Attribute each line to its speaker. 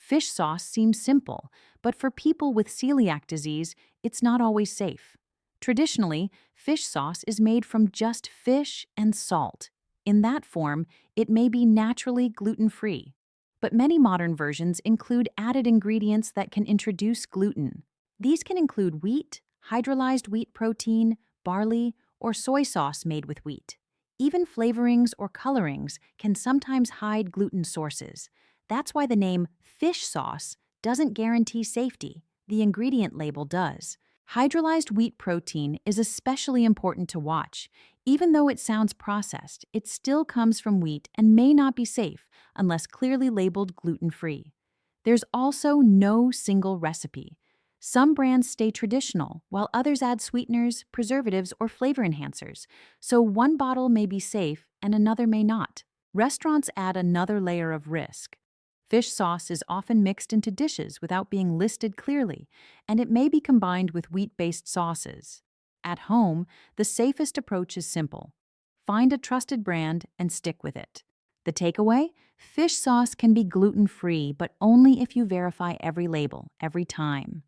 Speaker 1: Fish sauce seems simple, but for people with celiac disease, it's not always safe. Traditionally, fish sauce is made from just fish and salt. In that form, it may be naturally gluten-free. But many modern versions include added ingredients that can introduce gluten. These can include wheat, hydrolyzed wheat protein, barley, or soy sauce made with wheat. Even flavorings or colorings can sometimes hide gluten sources. That's why the name fish sauce doesn't guarantee safety. The ingredient label does. Hydrolyzed wheat protein is especially important to watch. Even though it sounds processed, it still comes from wheat and may not be safe unless clearly labeled gluten-free. There's also no single recipe. Some brands stay traditional, while others add sweeteners, preservatives, or flavor enhancers, so one bottle may be safe and another may not. Restaurants add another layer of risk. Fish sauce is often mixed into dishes without being listed clearly, and it may be combined with wheat-based sauces. At home, the safest approach is simple. Find a trusted brand and stick with it. The takeaway? Fish sauce can be gluten-free, but only if you verify every label, every time.